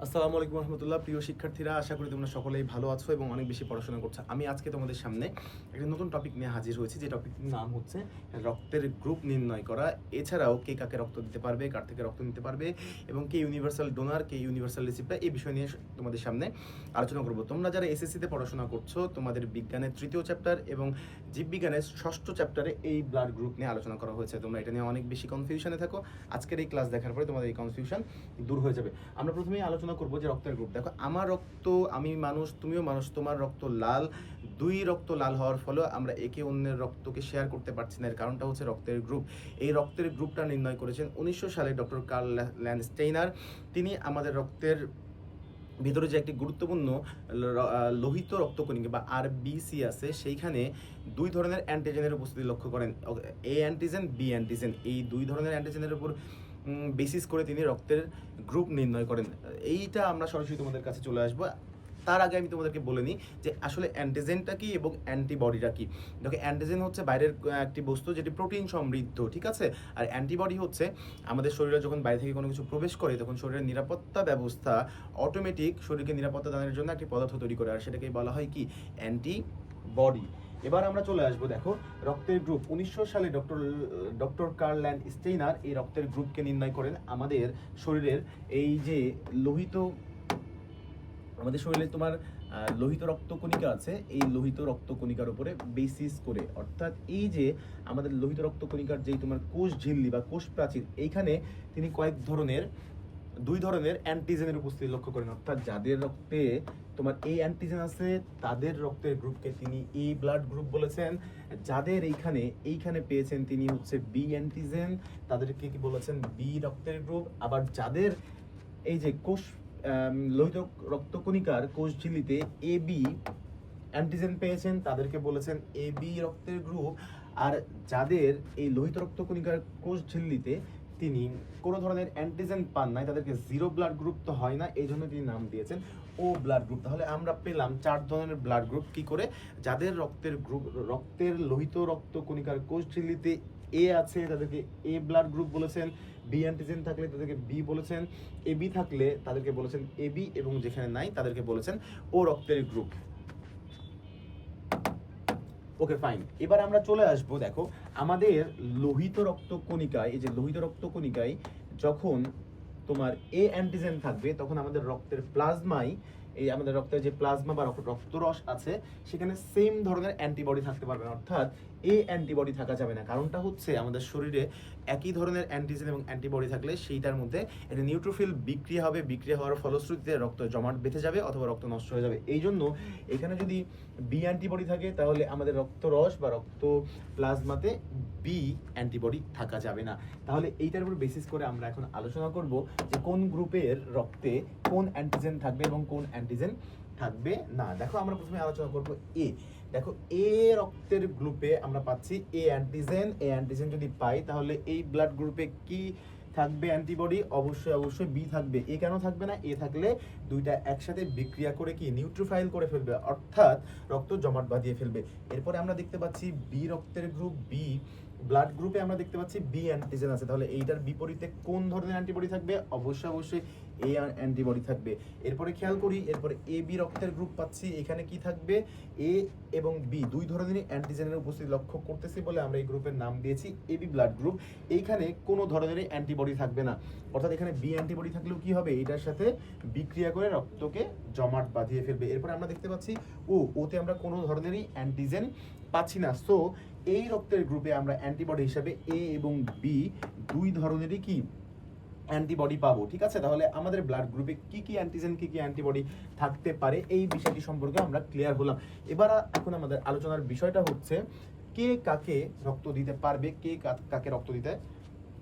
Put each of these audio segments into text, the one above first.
আসসালামু আলাইকুম রহমতুল্লাহ। প্রিয় শিক্ষার্থীরা, আশা করি তোমরা সকলেই ভালো আছো এবং অনেক বেশি পড়াশোনা করছো। আমি আজকে তোমাদের সামনে একটা নতুন টপিক নিয়ে হাজির হয়েছি, যে টপিকটির নাম হচ্ছে রক্তের গ্রুপ নির্ণয় করা। এছাড়াও কে কাকে রক্ত দিতে পারবে, কার থেকে রক্ত নিতে পারবে এবং কে ইউনিভার্সাল ডোনার, কে ইউনিভার্সাল রিসিপ্টার, এই বিষয় নিয়ে তোমাদের সামনে আলোচনা করব। তোমরা যারা এসএসসিতে পড়াশোনা করছো, তোমাদের বিজ্ঞানের 3য় চ্যাপ্টার এবং জীববিজ্ঞানের 6ষ্ঠ চ্যাপ্টারে এই ব্লাড গ্রুপ নিয়ে আলোচনা করা হয়েছে। তোমরা এটা নিয়ে অনেক বেশি কনফিউশনে থাকো। আজকের এই ক্লাস দেখার পরে তোমাদের এই কনফিউশন দূর হয়ে যাবে। আমরা প্রথমেই আলোচনা করবো যে রক্তের গ্রুপ। দেখো, আমার রক্ত, আমি মানুষ, তুমিও মানুষ, তোমার রক্ত লাল। দুই রক্ত লাল হওয়ার ফলে আমরা একে অন্যের রক্তকে শেয়ার করতে পারছি না। এর কারণটা হচ্ছে রক্তের গ্রুপ। এই রক্তের গ্রুপটা নির্ণয় করেছেন 1900 সালে ডক্টর কার্ল ল্যান্ডস্টেইনার। তিনি আমাদের রক্তের ভিতরে যে একটি গুরুত্বপূর্ণ লোহিত রক্তকণিকা বা আরবিসি আছে, সেইখানে দুই ধরনের অ্যান্টিজেনের উপস্থিতি লক্ষ্য করেন। এ অ্যান্টিজেন, বি অ্যান্টিজেন, এই দুই ধরনের অ্যান্টিজেনের উপর বেসিস করে তিনি রক্তের গ্রুপ নির্ণয় করেন। এইটা আমরা সরাসরি তোমাদের কাছে চলে আসবো। তার আগে আমি তোমাদেরকে বলে নিই যে আসলে অ্যান্টিজেনটা কি এবং অ্যান্টিবডিটা কি। দেখো, অ্যান্টিজেন হচ্ছে বাইরের একটি বস্তু যেটি প্রোটিন সমৃদ্ধ, ঠিক আছে। আর অ্যান্টিবডি হচ্ছে আমাদের শরীরে যখন বাইরে থেকে কোনো কিছু প্রবেশ করে, তখন শরীরের নিরাপত্তা ব্যবস্থা অটোমেটিক শরীরকে নিরাপত্তা দানের জন্য একটি পদার্থ তৈরি করে, আর সেটাকেই বলা হয় কি, অ্যান্টিবডি। এবার আমরা চলে আসবো, দেখো, রক্তের গ্রুপ। 1900 সালে ডক্টর কার্ল ল্যান্ডস্টেইনার এই রক্তের গ্রুপকে নির্ণয় করেন আমাদের শরীরের এই যে লোহিত, আমাদের শরীরে তোমার লোহিত রক্তকণিকা আছে, এই লোহিত রক্তকণিকার উপরে বেসিস করে, অর্থাৎ এই যে আমাদের লোহিত রক্তকণিকার যেই তোমার কোষ ঝিল্লি বা কোষ প্রাচীর, এইখানে তিনি দুই ধরনের অ্যান্টিজেনের উপস্থিতি লক্ষ্য করেন। অর্থাৎ যাদের রক্তে তোমার এই অ্যান্টিজেন আছে, তাদের রক্তের গ্রুপকে তিনি এই ব্লাড গ্রুপ বলেছেন। যাদের এইখানে পেয়েছেন, তিনি হচ্ছে বি অ্যান্টিজেন, তাদেরকে কি বলেছেন, বি রক্তের গ্রুপ। আবার যাদের এই যে কোষ লোহিত রক্তকণিকার কোষ ঝিল্লিতে এ বি অ্যান্টিজেন পেয়েছেন, তাদেরকে বলেছেন এ বি রক্তের গ্রুপ। আর যাদের এই লোহিত রক্তকণিকার কোষ ঝিল্লিতে তিনি কোনো ধরনের অ্যান্টিজেন পান নাই, তাদেরকে জিরো ব্লাড গ্রুপ তো হয় না, এই জন্য তিনি নাম দিয়েছেন ও ব্লাড গ্রুপ। তাহলে আমরা পেলাম 4 ধরনের ব্লাড গ্রুপ। কি করে? যাদের রক্তের লোহিত রক্তকণিকার কোষ ঝিল্লিতে এ আছে, তাদেরকে এ ব্লাড গ্রুপ বলেছেন। বি অ্যান্টিজেন থাকলে তাদেরকে বি বলেছেন। এ বি থাকলে তাদেরকে বলেছেন এ বি, এবং যেখানে নাই তাদেরকে বলেছেন ও রক্তের গ্রুপ। ওকে, ফাইন। এবার আমরা চলে আসবো, দেখো, আমাদের লোহিত রক্তকণিকায়, এই যে লোহিত রক্তকণিকায় যখন তোমার এ অ্যান্টিজেন থাকবে, তখন আমাদের রক্তের প্লাজমায়, এই আমাদের রক্তের যে প্লাজমা বা রক্তরস আছে, সেখানে সেম ধরনের অ্যান্টিবডি থাকতে পারবে না, অর্থাৎ এ অ্যান্টিবডি থাকা যাবে না। কারণটা হচ্ছে আমাদের শরীরে একই ধরনের অ্যান্টিজেন এবং অ্যান্টিবডি থাকলে সেইটার মধ্যে একটা নিউট্রোফিল বিক্রিয়া হবে, বিক্রিয়া হওয়ার ফলশ্রুতিতে রক্ত জমাট বেঁধে যাবে অথবা রক্ত নষ্ট হয়ে যাবে। এই জন্য এখানে যদি বি অ্যান্টিবডি থাকে, তাহলে আমাদের রক্তরস বা রক্ত প্লাজমাতে বি অ্যান্টিবডি থাকা যাবে না। তাহলে এইটার উপর বেসিস করে আমরা এখন আলোচনা করব যে কোন গ্রুপের রক্তে কোন অ্যান্টিজেন থাকবে এবং কোন অ্যান্টিজেন থাকবে না। দেখো, আমরা প্রথমে আলোচনা করব এ। দেখো, এ রক্তের গ্রুপে আমরা পাচ্ছি এ অ্যান্টিজেন। এ অ্যান্টিজেন যদি পাই, তাহলে এই ব্লাড গ্রুপে কি থাকবে? অ্যান্টিবডি। অবশ্যই বি থাকবে। এ কেন থাকবে না? এ থাকলে দুইটা একসাথে বিক্রিয়া করে কি নিউট্রোফাইল করে ফেলবে, অর্থাৎ রক্ত জমাট বাঁধিয়ে ফেলবে। এরপরে আমরা দেখতে পাচ্ছি বি রক্তের গ্রুপ, বি ব্লাড গ্রুপে আমরা দেখতে পাচ্ছি বি অ্যান্টিজেন আছে। তাহলে এইটার বিপরীতে কোন ধরনের অ্যান্টিবডি থাকবে? অবশ্যই এ অ্যান্টিবডি থাকবে। এরপরে খেয়াল করি, এরপরে এ বি রক্তের গ্রুপ পাচ্ছি, এখানে কি থাকবে? এ এবং বি দুই ধরনের অ্যান্টিজেনের উপস্থিতি লক্ষ্য করতেছি বলে আমরা এই গ্রুপের নাম দিয়েছি এ বি ব্লাড গ্রুপ। এইখানে কোনো ধরনের অ্যান্টিবডি থাকবে না, অর্থাৎ এখানে বি অ্যান্টিবডি থাকলেও কি হবে? এটার সাথে বিক্রিয়া করে রক্তকে জমাট বাঁধিয়ে ফেলবে। এরপরে আমরা দেখতে পাচ্ছি ওতে আমরা কোনো ধরনেরই অ্যান্টিজেন পাচ্ছি না। সো এই রক্তের গ্রুপে আমরা অ্যান্টিবডি হিসাবে এ এবং বি দুই ধরনেরই কি অ্যান্টিবডি পাবো, ঠিক আছে। তাহলে আমাদের ব্লাড গ্রুপে কি কি অ্যান্টিজেন, কি কি অ্যান্টিবডি থাকতে পারে, এই বিষয়টি সম্পর্কে আমরা ক্লিয়ার হলাম। এবার এখন আমাদের আলোচনার বিষয়টা হচ্ছে কে কাকে রক্ত দিতে পারবে, কে কাকে রক্ত দিতে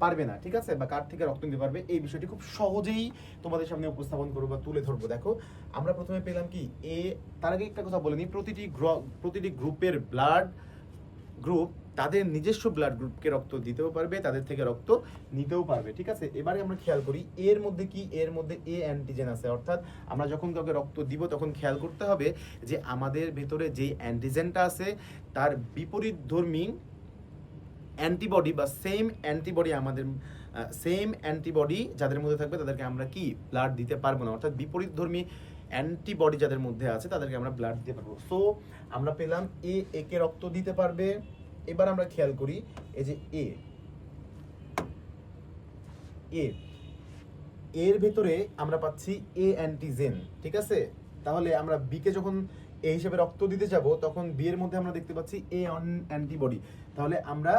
পারবে না, ঠিক আছে, বা কার থেকে রক্ত নিতে পারবে, এই বিষয়টি খুব সহজেই তোমাদের সামনে উপস্থাপন করবো বা তুলে ধরবো। দেখো, আমরা প্রথমে পেলাম কি এ। তার আগে একটা কথা বলে নিই, প্রতিটি গ্রুপের ব্লাড গ্রুপ তাদের নিজস্ব ব্লাড গ্রুপকে রক্ত দিতেও পারবে, তাদের থেকে রক্ত নিতেও পারবে, ঠিক আছে। এবারে আমরা খেয়াল করি এর মধ্যে কি, এর মধ্যে এ অ্যান্টিজেন আছে, অর্থাৎ আমরা যখন কাউকে রক্ত দিব তখন খেয়াল করতে হবে যে আমাদের ভেতরে যেই অ্যান্টিজেনটা আছে তার বিপরীতধর্মী অ্যান্টিবডি বা সেম অ্যান্টিবডি আমাদের সেম অ্যান্টিবডি যাদের মধ্যে থাকবে তাদেরকে আমরা কি ব্লাড দিতে পারবো না, অর্থাৎ বিপরীতধর্মী অ্যান্টিবডি যাদের মধ্যে আছে তাদেরকে আমরা ব্লাড দিতে পারবো। সো আমরা পেলাম এ কে রক্ত দিতে পারবে। এবার আমরা খেয়াল করি এই যে এ এর ভেতরে আমরা পাচ্ছি এ অ্যান্টিজেন, ঠিক আছে। তাহলে আমরা বি কে যখন এ হিসেবে রক্ত দিতে যাব তখন বি এর মধ্যে আমরা দেখতে পাচ্ছি এ অ্যান্টিবডি, তাহলে আমরা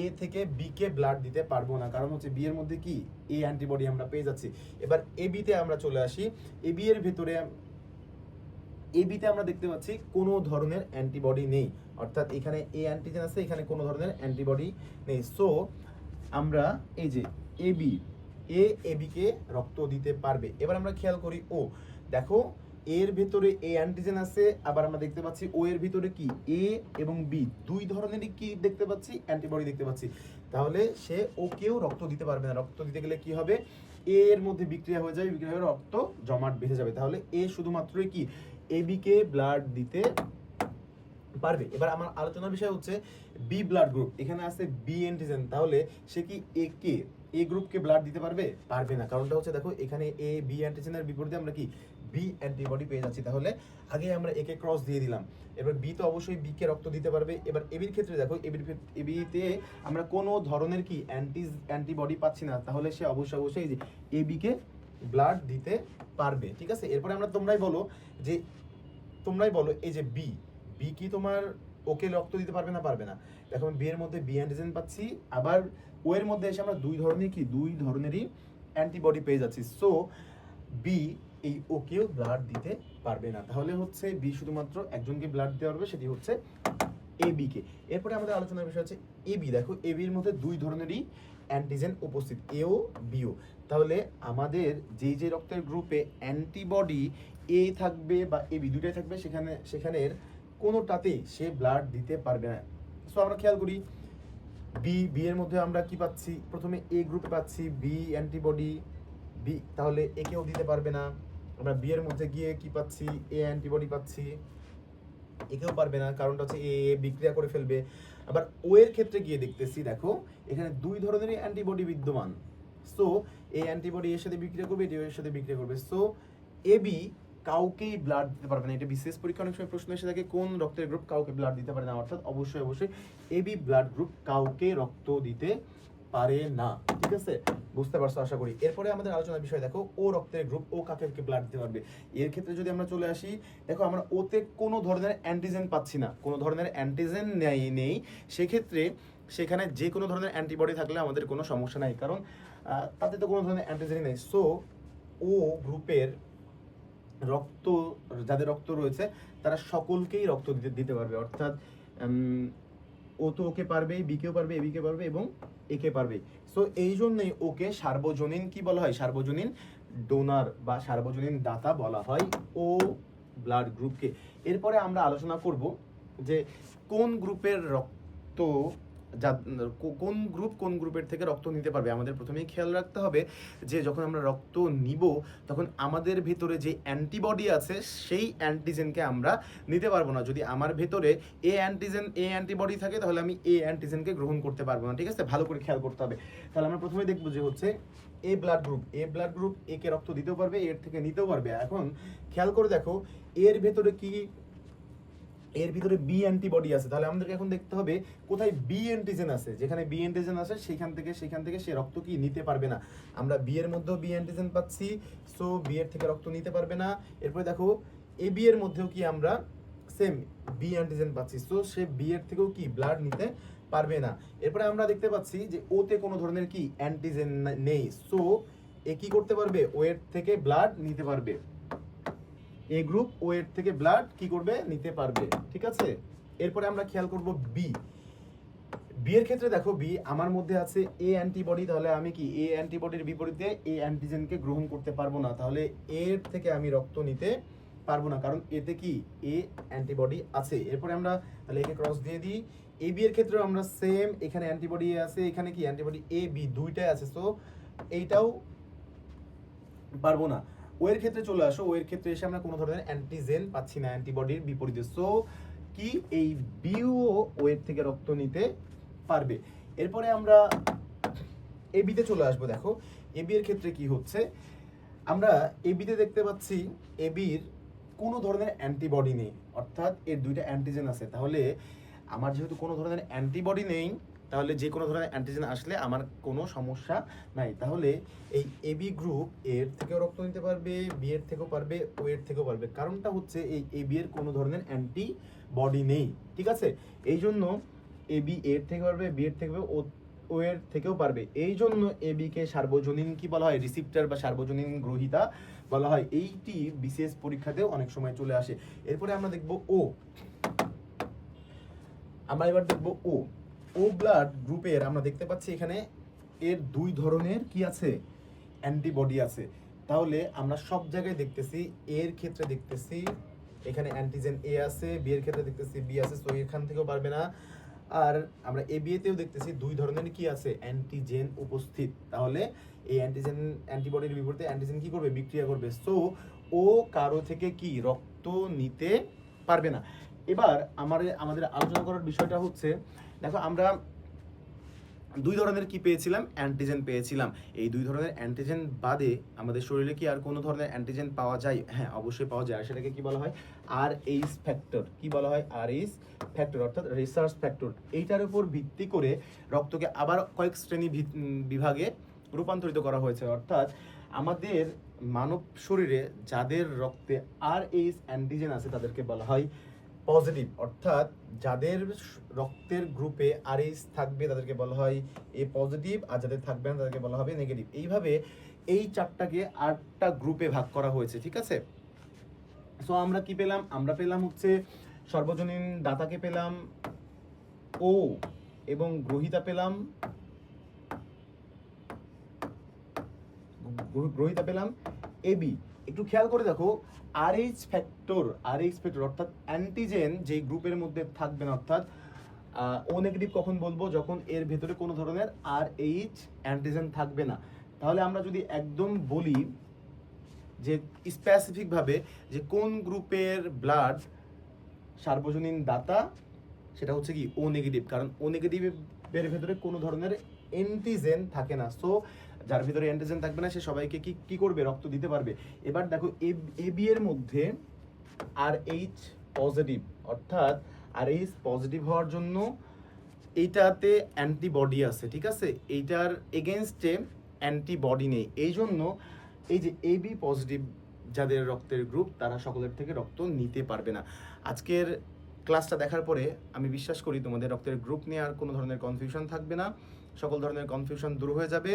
এ থেকে বি কে ব্লাড দিতে পারবো না, কারণ হচ্ছে বি এর মধ্যে কি এ অ্যান্টিবডি আমরা পেয়ে যাচ্ছি। এবার এ বি তে আমরা চলে আসি, এ বি এর ভেতরে এ বি তে আমরা দেখতে পাচ্ছি কোনো ধরনের অ্যান্টিবডি নেই, অর্থাৎ এখানে এ অ্যান্টিজেন আছে, এখানে কোনো ধরনের অ্যান্টিবডি নেই। সো আমরা এই যে এ বি কে রক্ত দিতে পারবে। এবার আমরা খেয়াল করি ও, দেখো এর ভেতরে এ অ্যান্টিজেন আছে, আবার আমরা দেখতে পাচ্ছি ও এর ভিতরে কি এ এবং বি দুই ধরনেরই কি দেখতে পাচ্ছি অ্যান্টিবডি দেখতে পাচ্ছি, তাহলে সে ওকেও রক্ত দিতে পারবে না। রক্ত দিতে গেলে কি হবে, এর মধ্যে বিক্রিয়া হয়ে যাবে, বিক্রিয়া হয়ে রক্ত জমাট বেঁধে যাবে, তাহলে এ শুধুমাত্রই কি এ বি কে ব্লাড দিতে পারবে। এবার আমার আলোচনার বিষয় হচ্ছে বি ব্লাড গ্রুপ, এখানে আছে বি অ্যান্টিজেন, তাহলে সে কি এ গ্রুপকে ব্লাড দিতে পারবে? পারবে না। কারণটা হচ্ছে দেখো এখানে এ বি অ্যান্টিজেনের বিপরীতে আমরা কি বি অ্যান্টিবডি পেয়ে যাচ্ছি, তাহলে আগে আমরা একে ক্রস দিয়ে দিলাম। এবার বি তো অবশ্যই বি কে রক্ত দিতে পারবে। এবার এবির ক্ষেত্রে দেখো এবিতে আমরা কোনো ধরনের কি অ্যান্টিবডি পাচ্ছি না, তাহলে সে অবশ্যই যে এ বি কে ব্লাড দিতে পারবে, ঠিক আছে। এরপরে আমরা তোমরাই বলো এই যে বি কি তোমার ওকে রক্ত দিতে পারবে না? পারবে না। দেখো বি এর মধ্যে বি অ্যান্টিজেন পাচ্ছি, আবার ও এর মধ্যে এসে আমরা দুই ধরনেরই অ্যান্টিবডি পেয়ে যাচ্ছি। সো বি এই ওকেও ব্লাড দিতে পারবে না, তাহলে হচ্ছে বি শুধুমাত্র একজনকে ব্লাড দিতে পারবে, সেটি হচ্ছে এ বি কে। এরপরে আমাদের আলোচনার বিষয় হচ্ছে এ বি। দেখো এ বির মধ্যে দুই ধরনেরই অ্যান্টিজেন উপস্থিত, এও বিও। তাহলে আমাদের যে রক্তের গ্রুপে অ্যান্টিবডি এ থাকবে বা এ বি দুইটাই থাকবে, সেখানের কোনোটাতেই সে ব্লাড দিতে পারবে না। সো আমরা খেয়াল করি বি এর মধ্যে আমরা কি পাচ্ছি, প্রথমে এ গ্রুপে পাচ্ছি বি অ্যান্টিবডি, বি তাহলে এ কেও দিতে পারবে না। আমরা বি এর মধ্যে গিয়ে কি পাচ্ছি, এ অ্যান্টিবডি পাচ্ছি, একেও পারবে না, কারণটা হচ্ছে এ বিক্রিয়া করে ফেলবে। আবার ও এর ক্ষেত্রে গিয়ে দেখতেছি, দেখো এখানে দুই ধরনেরই অ্যান্টিবডি বিদ্যমান। সো এই অ্যান্টিবডি এর সাথে বিক্রিয়া করবে, এটি এর সাথে বিক্রিয়া করবে। সো এ বি কাউকেই ব্লাড দিতে পারবে না। এটা বিশেষ পরীক্ষা অনেক সময় প্রশ্ন এসে থাকে কোন রক্তের গ্রুপ কাউকে ব্লাড দিতে পারে না, অর্থাৎ অবশ্যই এ বি ব্লাড গ্রুপ কাউকে রক্ত দিতে পারে না, ঠিক আছে। বুঝতে পারছো আশা করি। এরপরে আমাদের আলোচনার বিষয় দেখো ও রক্তের গ্রুপ, ও কাকে ব্লাড দিতে পারবে। এর ক্ষেত্রে যদি আমরা চলে আসি, দেখো আমরা ওতে কোনো ধরনের অ্যান্টিজেন পাচ্ছি না, কোনো ধরনের অ্যান্টিজেন নেই, সেক্ষেত্রে সেখানে যে কোনো ধরনের অ্যান্টিবডি থাকলে আমাদের কোনো সমস্যা নাই, কারণ তাতে তো কোনো ধরনের অ্যান্টিজেন নেই। সো ও গ্রুপের যাদের রক্ত রয়েছে তারা সকলকেই রক্ত দিতে পারবে, অর্থাৎ ও তো ওকে পারবে, বি কেও পারবে, এ বি কে পারবে এবং এ কে পারবে। সো এই জন্যই ওকে সার্বজনীন কি বলা হয়, সার্বজনীন ডোনার বা সার্বজনীন দাতা বলা হয় ও ব্লাড গ্রুপকে। এরপরে আমরা আলোচনা করব যে কোন গ্রুপের রক্ত কোন গ্রুপের থেকে রক্ত নিতে পারবে। আমাদের প্রথমেই খেয়াল রাখতে হবে যে যখন আমরা রক্ত নিব তখন আমাদের ভেতরে যে অ্যান্টিবডি আছে সেই অ্যান্টিজেনকে আমরা নিতে পারবো না। যদি আমার ভেতরে এ অ্যান্টিবডি থাকে তাহলে আমি এ অ্যান্টিজেনকে গ্রহণ করতে পারবো না, ঠিক আছে। ভালো করে খেয়াল করতে হবে। তাহলে আমরা প্রথমে দেখবো যে হচ্ছে এ ব্লাড গ্রুপ এ কে রক্ত দিতেও পারবে, এর থেকে নিতেও পারবে। এখন খেয়াল করে দেখো এর ভিতরে বি অ্যান্টিবডি আছে, তাহলে আমাদেরকে এখন দেখতে হবে কোথায় বি অ্যান্টিজেন আছে। যেখানে বি অ্যান্টিজেন আছে সেখান থেকে সে রক্ত কি নিতে পারবে না। আমরা বি এর মধ্যেও বি অ্যান্টিজেন পাচ্ছি, সো বি এর থেকে রক্ত নিতে পারবে না। এরপরে দেখো এ বি এর মধ্যেও কি আমরা সেম বি অ্যান্টিজেন পাচ্ছি, সো সে বি এর থেকেও কি ব্লাড নিতে পারবে না। এরপরে আমরা দেখতে পাচ্ছি যে ওতে কোনো ধরনের কি অ্যান্টিজেন নেই, সো এ কি করতে পারবে, ও এর থেকে ব্লাড নিতে পারবে। এ গ্রুপ ও এর থেকে ব্লাড কি করবে, নিতে পারবে, ঠিক আছে। এরপরে আমরা খেয়াল করব বি এর ক্ষেত্রে দেখো বি আমার মধ্যে আছে এ অ্যান্টিবডি, তাহলে আমি কি এ অ্যান্টিবডির বিপরীতে এ অ্যান্টিজেনকে গ্রহণ করতে পারবো না, তাহলে এর থেকে আমি রক্ত নিতে পারবো না, কারণ এতে কি এ অ্যান্টিবডি আছে। এরপরে আমরা তাহলে একে ক্রস দিয়ে দিই। এ বি এর ক্ষেত্রেও আমরা সেম, এখানে অ্যান্টিবডি আছে, এখানে কি অ্যান্টিবডি এ বি দুইটাই আছে, সো এইটাও পারবো না। ও এর ক্ষেত্রে চলে আসো, ও এর ক্ষেত্রে এসে আমরা কোনো ধরনের অ্যান্টিজেন পাচ্ছি না অ্যান্টিবডির বিপরীতে, সো কি এই বিও ও এর থেকে রক্ত নিতে পারবে। এরপরে আমরা এবিতে চলে আসবো। দেখো এবি এর ক্ষেত্রে কি হচ্ছে, আমরা এবিতে দেখতে পাচ্ছি এবির কোনো ধরনের অ্যান্টিবডি নেই, অর্থাৎ এর দুইটা অ্যান্টিজেন আছে। তাহলে আমার যেহেতু কোনো ধরনের অ্যান্টিবডি নেই, তাহলে যে কোনো ধরনের অ্যান্টিজেন আসলে আমার কোনো সমস্যা নাই। তাহলে এই এবি গ্রুপ এর থেকেও রক্ত নিতে পারবে, বি এর থেকেও পারবে, ও এর থেকেও পারবে। কারণটা হচ্ছে এই এবি এর কোনো ধরনের অ্যান্টিবডি নেই, ঠিক আছে? এই জন্য এবি এর থেকে পারবে, বি এর থেকে পারবে, ও এর থেকেও পারবে। এই জন্য এবি কে সার্বজনীন কি বলা হয়, রিসিপ্টার বা সার্বজনীন গ্রহীতা বলা হয়। এইটি বিসিএস পরীক্ষাতেও অনেক সময় চলে আসে। এরপরে আমরা দেখব ও। আমরা এবার দেখব ও। ও ব্লাড গ্রুপের আমরা দেখতে পাচ্ছি এখানে এর দুই ধরনের কি আছে, অ্যান্টিবডি আছে। তাহলে আমরা সব জায়গায় দেখতেছি, এর ক্ষেত্রে দেখতেছি এখানে অ্যান্টিজেন এ আছে, বি এর ক্ষেত্রে দেখতেছি বি আছে, সো এখান থেকেও পারবে না। আর আমরা এ বি এতেও দেখতেছি দুই ধরনের কি আছে, অ্যান্টিজেন উপস্থিত। তাহলে এই অ্যান্টিজেন অ্যান্টিবডির বিপরীতে অ্যান্টিজেন কি করবে, বিক্রিয়া করবে। সো ও কারো থেকে কি রক্ত নিতে পারবে না। এবার আমাদের আলোচনা করার বিষয়টা হচ্ছে, দেখো আমরা দুই ধরনের কি পেয়েছিলাম, অ্যান্টিজেন পেয়েছিলাম। এই দুই ধরনের অ্যান্টিজেন বাদে আমাদের শরীরে কি আর কোনো ধরনের অ্যান্টিজেন পাওয়া যায়? হ্যাঁ, অবশ্যই পাওয়া যায়। আর সেটাকে কি বলা হয়, আর এইচ ফ্যাক্টর। কি বলা হয়, আর এইচ ফ্যাক্টর, অর্থাৎ রিসার্চ ফ্যাক্টর। এইটার উপর ভিত্তি করে রক্তকে আবার কয়েক শ্রেণী বিভাগে রূপান্তরিত করা হয়েছে। অর্থাৎ আমাদের মানব শরীরে যাদের রক্তে আর এইচ অ্যান্টিজেন আছে তাদেরকে বলা হয় পজিটিভ, অর্থাৎ যাদের রক্তের গ্রুপে আরএইচ থাকবে তাদেরকে বলা হয় এ পজিটিভ, আর যাদের থাকবে না তাদেরকে বলা হবে নেগেটিভ। এইভাবে এই চারটাকে 8টা গ্রুপে ভাগ করা হয়েছে, ঠিক আছে? সো আমরা কি পেলাম, আমরা পেলাম হচ্ছে সর্বজনীন দাতাকে পেলাম ও, এবং গ্রহীতা পেলাম এবি। একটু খেয়াল করে দেখো, আরএইচ ফ্যাক্টর অর্থাৎ অ্যান্টিজেন যেই গ্রুপের মধ্যে থাকবে না, অর্থাৎ ও নেগেটিভ কখন বলবো, যখন এর ভেতরে কোনো ধরনের আরএইচ অ্যান্টিজেন থাকবে না। তাহলে আমরা যদি একদম বলি যে স্পেসিফিক ভাবে যে কোন গ্রুপের ব্লাড সার্বজনীন দাতা, সেটা হচ্ছে কি ও নেগেটিভ, কারণ ও নেগেটিভের ভেতরে কোনো ধরনের অ্যান্টিজেন থাকে না। সো যার ভিতরে অ্যান্টিজেন থাকবে না সে সবাইকে কি করবে, রক্ত দিতে পারবে। এবার দেখো এবি এর মধ্যে আর এইচ পজিটিভ, অর্থাৎ আর এইচ পজিটিভ হওয়ার জন্য এইটাতে অ্যান্টিবডি আছে, ঠিক আছে? এইটার এগেনস্টে অ্যান্টিবডি নেই। এই জন্য এই যে এবি পজিটিভ যাদের রক্তের গ্রুপ, তারা সকলের থেকে রক্ত নিতে পারবে না। আজকের ক্লাসটা দেখার পরে আমি বিশ্বাস করি তোমাদের রক্তের গ্রুপ নিয়ে আর কোনো ধরনের কনফিউশন থাকবে না, সকল ধরনের কনফিউশন দূর হয়ে যাবে।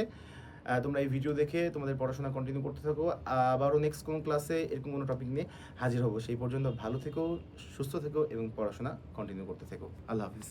তোমরা এই ভিডিও দেখে তোমাদের পড়াশোনা কন্টিনিউ করতে থাকো। আবারও নেক্সট কোনো ক্লাসে এরকম কোনো টপিক নিয়ে হাজির হবো। সেই পর্যন্ত ভালো থেকো, সুস্থ থেকো এবং পড়াশোনা কন্টিনিউ করতে থেকো। আল্লাহ হাফিজ।